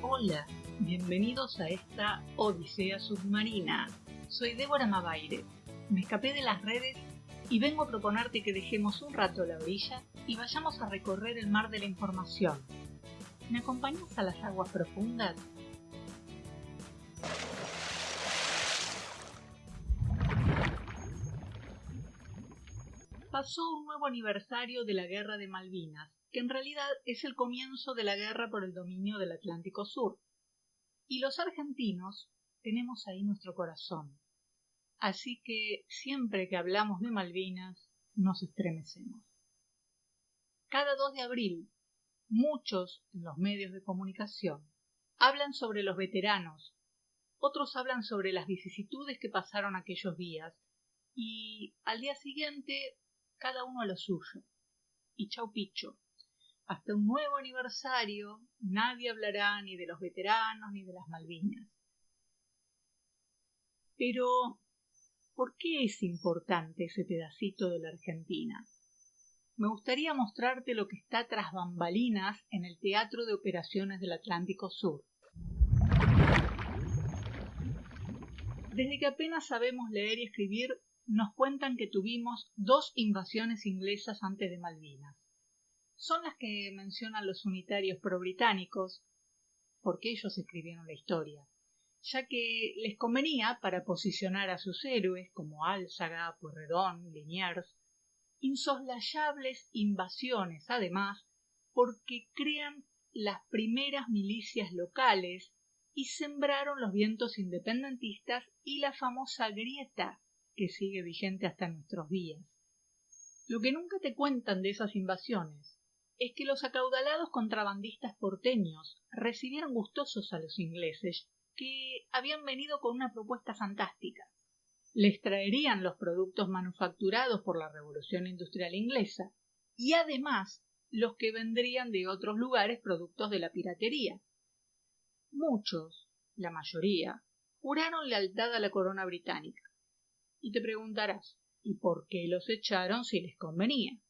Hola, bienvenidos a esta Odisea Submarina. Soy Débora Mavaire. Me escapé de las redes y vengo a proponerte que dejemos un rato la orilla y vayamos a recorrer el mar de la información. ¿Me acompañas a las aguas profundas? Pasó un nuevo aniversario de la Guerra de Malvinas, que en realidad es el comienzo de la guerra por el dominio del Atlántico Sur. Y los argentinos tenemos ahí nuestro corazón. Así que siempre que hablamos de Malvinas, nos estremecemos. Cada 2 de abril, muchos en los medios de comunicación hablan sobre los veteranos, otros hablan sobre las vicisitudes que pasaron aquellos días, y al día siguiente cada uno a lo suyo. Y chau picho. Hasta un nuevo aniversario nadie hablará ni de los veteranos ni de las Malvinas. Pero, ¿por qué es importante ese pedacito de la Argentina? Me gustaría mostrarte lo que está tras bambalinas en el Teatro de Operaciones del Atlántico Sur. Desde que apenas sabemos leer y escribir, nos cuentan que tuvimos 2 invasiones inglesas antes de Malvinas. Son las que mencionan los unitarios pro-británicos, porque ellos escribieron la historia, ya que les convenía para posicionar a sus héroes como Álzaga, Pueyrredón, Liniers, insoslayables invasiones además, porque crean las primeras milicias locales y sembraron los vientos independentistas y la famosa grieta que sigue vigente hasta nuestros días. Lo que nunca te cuentan de esas invasiones es que los acaudalados contrabandistas porteños recibieron gustosos a los ingleses que habían venido con una propuesta fantástica. Les traerían los productos manufacturados por la Revolución Industrial Inglesa y además los que vendrían de otros lugares productos de la piratería. Muchos, la mayoría, juraron lealtad a la corona británica. Y te preguntarás, ¿y por qué los echaron si les convenía?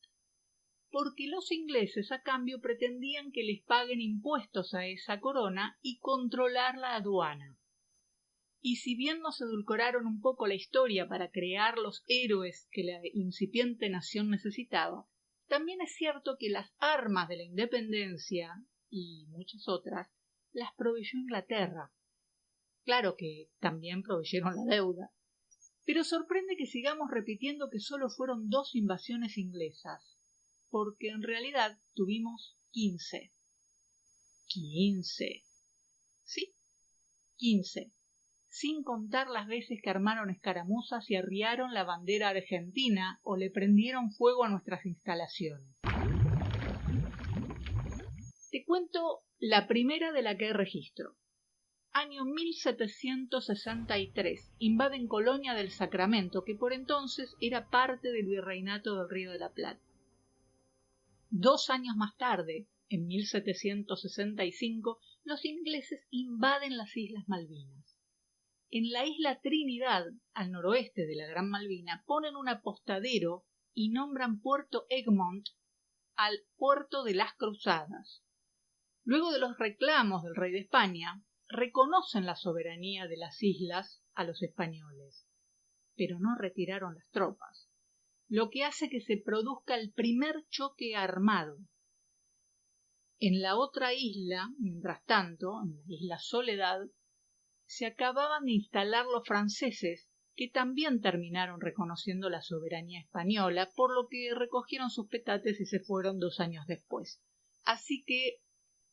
Porque los ingleses a cambio pretendían que les paguen impuestos a esa corona y controlar la aduana. Y si bien nos edulcoraron un poco la historia para crear los héroes que la incipiente nación necesitaba, también es cierto que las armas de la independencia, y muchas otras, las proveyó Inglaterra. Claro que también proveyeron la deuda. Pero sorprende que sigamos repitiendo que solo fueron 2 invasiones inglesas, porque en realidad tuvimos 15. 15. Sí, 15. Sin contar las veces que armaron escaramuzas y arriaron la bandera argentina o le prendieron fuego a nuestras instalaciones. Te cuento la primera de la que hay registro. Año 1763, invaden Colonia del Sacramento, que por entonces era parte del Virreinato del Río de la Plata. 2 años más tarde, en 1765, los ingleses invaden las Islas Malvinas. En la isla Trinidad, al noroeste de la Gran Malvina, ponen un apostadero y nombran Puerto Egmont al Puerto de las Cruzadas. Luego de los reclamos del rey de España, reconocen la soberanía de las islas a los españoles, pero no retiraron las tropas, lo que hace que se produzca el primer choque armado. En la otra isla, mientras tanto, en la isla Soledad, se acababan de instalar los franceses, que también terminaron reconociendo la soberanía española, por lo que recogieron sus petates y se fueron 2 años después. Así que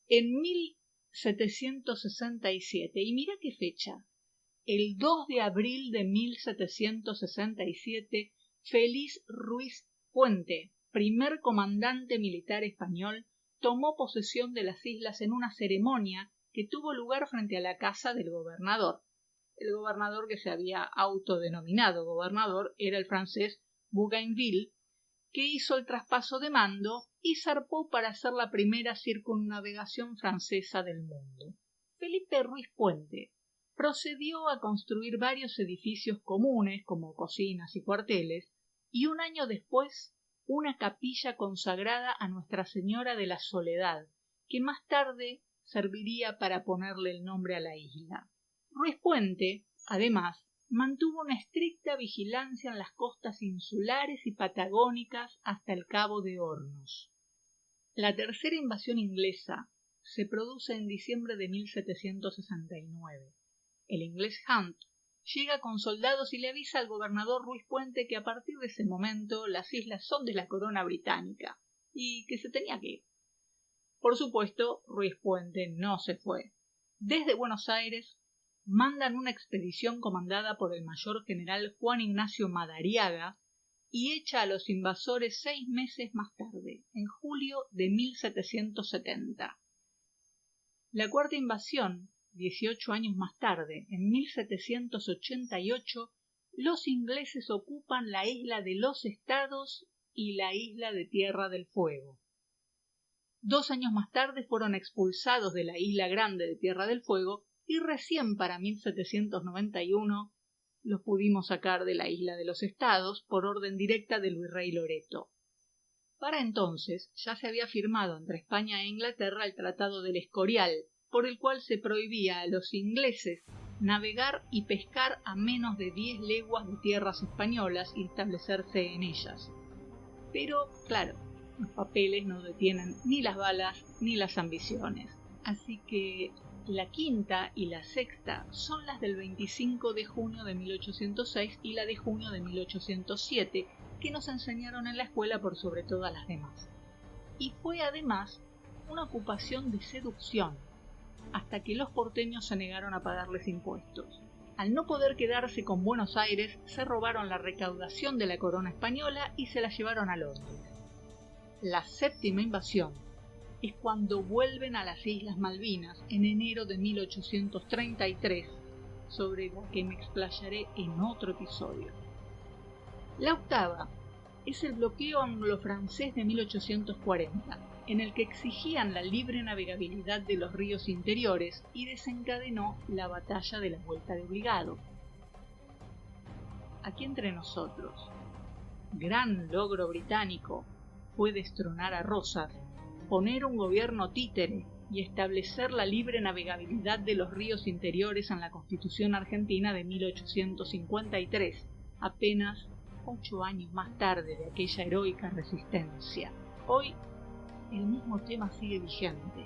en 1767, y mira qué fecha, el 2 de abril de 1767, Félix Ruiz Puente, primer comandante militar español, tomó posesión de las islas en una ceremonia que tuvo lugar frente a la casa del gobernador. El gobernador que se había autodenominado gobernador era el francés Bougainville, que hizo el traspaso de mando y zarpó para hacer la primera circunnavegación francesa del mundo. Felipe Ruiz Puente procedió a construir varios edificios comunes como cocinas y cuarteles y un año después una capilla consagrada a Nuestra Señora de la Soledad, que más tarde serviría para ponerle el nombre a la isla. Ruiz Puente, además, mantuvo una estricta vigilancia en las costas insulares y patagónicas hasta el Cabo de Hornos. La tercera invasión inglesa se produce en diciembre de 1769. El inglés Hunt llega con soldados y le avisa al gobernador Ruiz Puente que a partir de ese momento las islas son de la corona británica y que se tenía que ir. Por supuesto, Ruiz Puente no se fue. Desde Buenos Aires mandan una expedición comandada por el mayor general Juan Ignacio Madariaga y echa a los invasores 6 meses más tarde, en julio de 1770. La cuarta invasión, 18 años más tarde, en 1788, los ingleses ocupan la isla de los Estados y la isla de Tierra del Fuego. 2 años más tarde fueron expulsados de la isla grande de Tierra del Fuego y recién para 1791 los pudimos sacar de la isla de los Estados por orden directa del virrey Loreto. Para entonces ya se había firmado entre España e Inglaterra el Tratado del Escorial, por el cual se prohibía a los ingleses navegar y pescar a menos de 10 leguas de tierras españolas y establecerse en ellas. Pero, claro, los papeles no detienen ni las balas ni las ambiciones. Así que la quinta y la sexta son las del 25 de junio de 1806 y la de junio de 1807, que nos enseñaron en la escuela por sobre todas las demás. Y fue además una ocupación de seducción, hasta que los porteños se negaron a pagarles impuestos. Al no poder quedarse con Buenos Aires, se robaron la recaudación de la corona española y se la llevaron a Londres. La séptima invasión es cuando vuelven a las Islas Malvinas en enero de 1833, sobre la que me explayaré en otro episodio. La octava es el bloqueo anglo-francés de 1840, en el que exigían la libre navegabilidad de los ríos interiores y desencadenó la batalla de la Vuelta de Obligado. Aquí entre nosotros, gran logro británico fue destronar a Rosas, poner un gobierno títere y establecer la libre navegabilidad de los ríos interiores en la Constitución Argentina de 1853, apenas 8 años más tarde de aquella heroica resistencia. Hoy el mismo tema sigue vigente,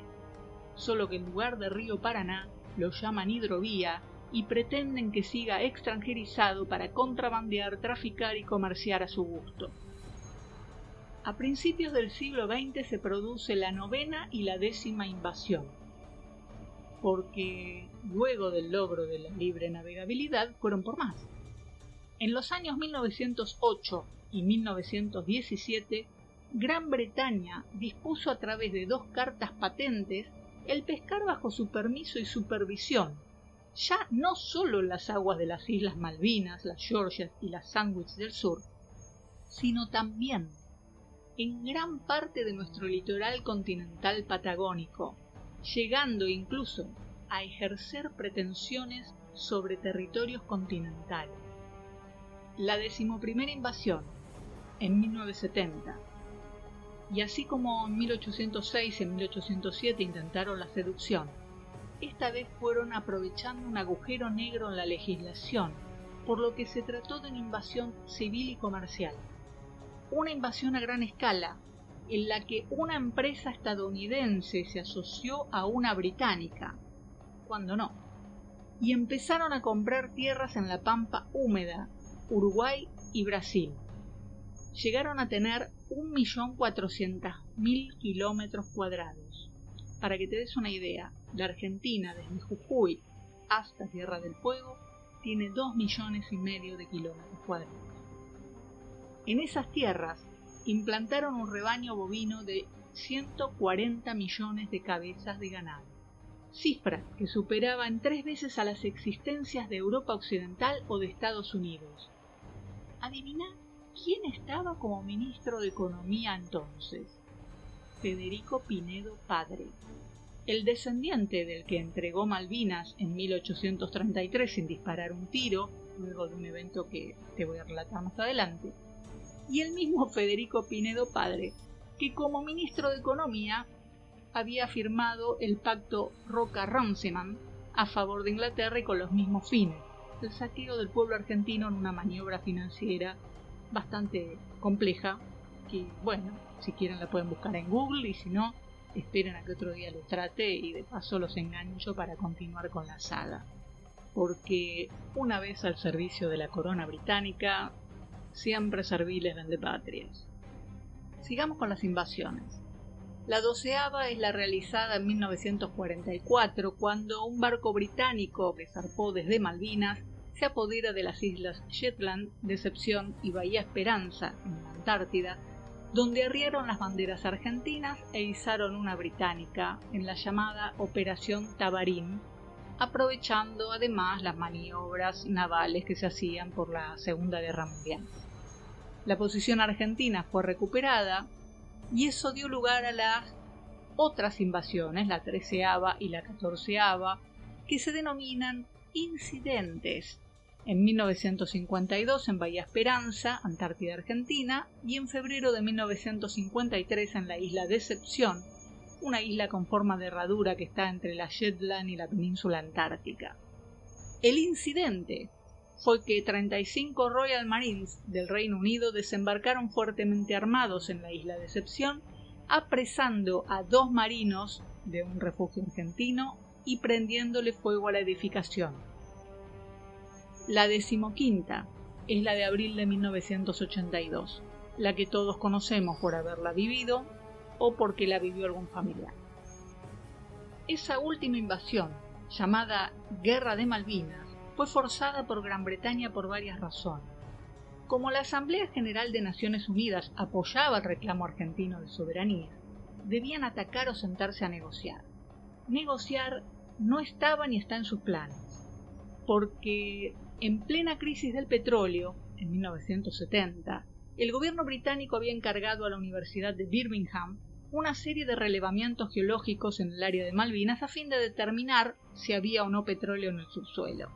solo que en lugar de río Paraná lo llaman hidrovía y pretenden que siga extranjerizado para contrabandear, traficar y comerciar a su gusto. A principios del siglo XX se produce la 9ª y la 10ª invasión, porque luego del logro de la libre navegabilidad fueron por más. En los años 1908 y 1917, Gran Bretaña dispuso a través de 2 cartas patentes el pescar bajo su permiso y supervisión, ya no solo en las aguas de las Islas Malvinas, las Georgias y las Sandwich del Sur, sino también en gran parte de nuestro litoral continental patagónico, llegando incluso a ejercer pretensiones sobre territorios continentales. La 11ª invasión, en 1970, y así como en 1806 y en 1807 intentaron la seducción, esta vez fueron aprovechando un agujero negro en la legislación, por lo que se trató de una invasión civil y comercial. Una invasión a gran escala, en la que una empresa estadounidense se asoció a una británica, cuando no, y empezaron a comprar tierras en la pampa húmeda, Uruguay y Brasil. Llegaron a tener 1.400.000 kilómetros cuadrados. Para que te des una idea, la Argentina desde Jujuy hasta Tierra del Fuego tiene 2,5 millones de kilómetros cuadrados. En esas tierras implantaron un rebaño bovino de 140 millones de cabezas de ganado, cifra que superaba en 3 veces a las existencias de Europa Occidental o de Estados Unidos. Adivina quién estaba como ministro de Economía entonces. Federico Pinedo Padre, el descendiente del que entregó Malvinas en 1833 sin disparar un tiro, luego de un evento que te voy a relatar más adelante, y el mismo Federico Pinedo Padre, que como ministro de Economía había firmado el pacto Roca-Runciman a favor de Inglaterra y con los mismos fines, el saqueo del pueblo argentino en una maniobra financiera bastante compleja, que bueno, si quieren la pueden buscar en Google y si no, esperen a que otro día lo trate y de paso los engancho para continuar con la saga. Porque una vez al servicio de la corona británica, siempre serviles vendepatrias. Sigamos con las invasiones. La 12ª es la realizada en 1944, cuando un barco británico que zarpó desde Malvinas se apodera de las islas Shetland, Decepción y Bahía Esperanza, en la Antártida, donde arriaron las banderas argentinas e izaron una británica en la llamada Operación Tabarín, aprovechando además las maniobras navales que se hacían por la Segunda Guerra Mundial. La posición argentina fue recuperada y eso dio lugar a las otras invasiones, la 13ª y la 14ª, que se denominan incidentes. En 1952 en Bahía Esperanza, Antártida Argentina, y en febrero de 1953 en la isla Decepción, una isla con forma de herradura que está entre la Shetland y la península antártica. El incidente fue que 35 Royal Marines del Reino Unido desembarcaron fuertemente armados en la isla Decepción, apresando a 2 marinos de un refugio argentino y prendiéndole fuego a la edificación. La 15ª es la de abril de 1982, la que todos conocemos por haberla vivido o porque la vivió algún familiar. Esa última invasión, llamada Guerra de Malvinas, fue forzada por Gran Bretaña por varias razones. Como la Asamblea General de Naciones Unidas apoyaba el reclamo argentino de soberanía, debían atacar o sentarse a negociar. Negociar no estaba ni está en sus planes, porque en plena crisis del petróleo, en 1970, el gobierno británico había encargado a la Universidad de Birmingham una serie de relevamientos geológicos en el área de Malvinas a fin de determinar si había o no petróleo en el subsuelo.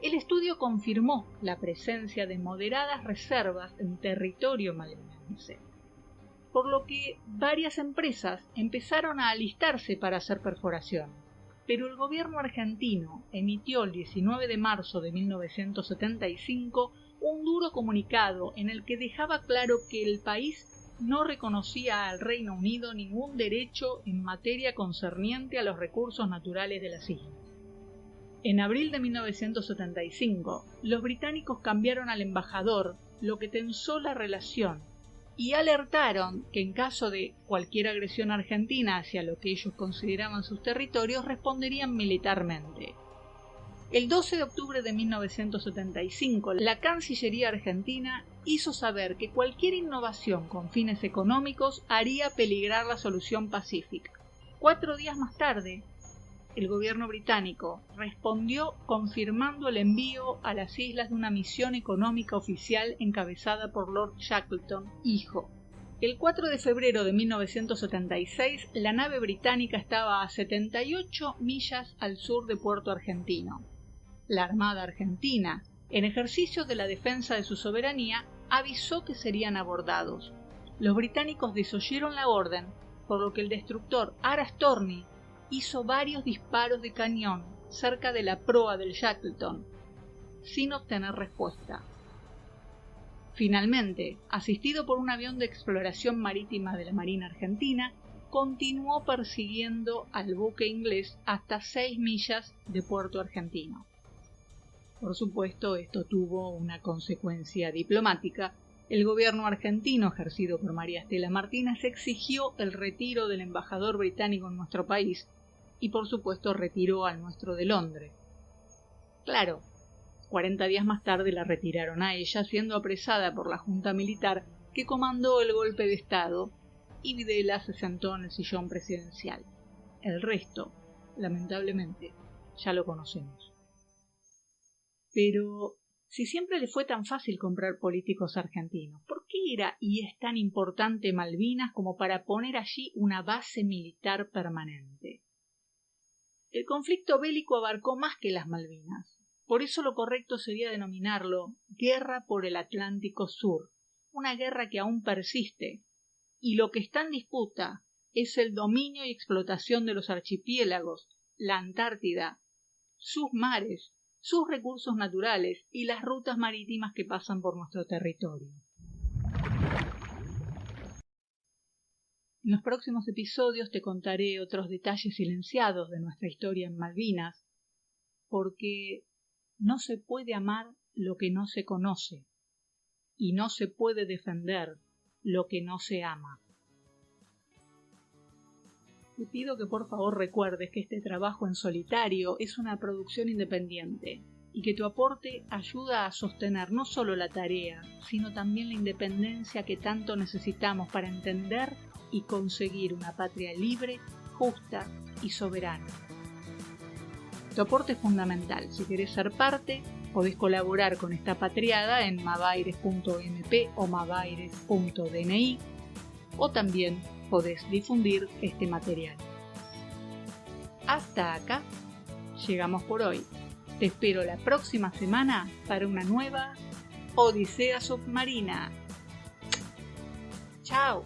El estudio confirmó la presencia de moderadas reservas en territorio malvinense, por lo que varias empresas empezaron a alistarse para hacer perforaciones. Pero el gobierno argentino emitió el 19 de marzo de 1975 un duro comunicado en el que dejaba claro que el país no reconocía al Reino Unido ningún derecho en materia concerniente a los recursos naturales de las islas. En abril de 1975, los británicos cambiaron al embajador, lo que tensó la relación, y alertaron que en caso de cualquier agresión argentina hacia lo que ellos consideraban sus territorios, responderían militarmente. El 12 de octubre de 1975, la Cancillería argentina hizo saber que cualquier innovación con fines económicos haría peligrar la solución pacífica. 4 días más tarde, el gobierno británico respondió confirmando el envío a las islas de una misión económica oficial encabezada por Lord Shackleton, hijo. El 4 de febrero de 1976, la nave británica estaba a 78 millas al sur de Puerto Argentino. La Armada Argentina, en ejercicio de la defensa de su soberanía, avisó que serían abordados. Los británicos desoyeron la orden, por lo que el destructor Arastorni hizo varios disparos de cañón cerca de la proa del Shackleton, sin obtener respuesta. Finalmente, asistido por un avión de exploración marítima de la Marina Argentina, continuó persiguiendo al buque inglés hasta 6 millas de Puerto Argentino. Por supuesto, esto tuvo una consecuencia diplomática. El gobierno argentino, ejercido por María Estela Martínez, exigió el retiro del embajador británico en nuestro país y, por supuesto, retiró al nuestro de Londres. Claro, 40 días más tarde la retiraron a ella, siendo apresada por la junta militar que comandó el golpe de Estado, y Videla se sentó en el sillón presidencial. El resto, lamentablemente, ya lo conocemos. Pero, si siempre le fue tan fácil comprar políticos argentinos, ¿por qué era y es tan importante Malvinas como para poner allí una base militar permanente? El conflicto bélico abarcó más que las Malvinas. Por eso lo correcto sería denominarlo Guerra por el Atlántico Sur, una guerra que aún persiste, y lo que está en disputa es el dominio y explotación de los archipiélagos, la Antártida, sus mares, sus recursos naturales y las rutas marítimas que pasan por nuestro territorio. En los próximos episodios te contaré otros detalles silenciados de nuestra historia en Malvinas, porque no se puede amar lo que no se conoce y no se puede defender lo que no se ama. Te pido que por favor recuerdes que este trabajo en solitario es una producción independiente y que tu aporte ayuda a sostener no solo la tarea, sino también la independencia que tanto necesitamos para entender y conseguir una patria libre, justa y soberana. Tu aporte es fundamental. Si querés ser parte, podés colaborar con esta patriada en mabaires.mp o mabaires.dni, o también podés difundir este material. Hasta acá llegamos por hoy. Te espero la próxima semana para una nueva Odisea Submarina. ¡Chao!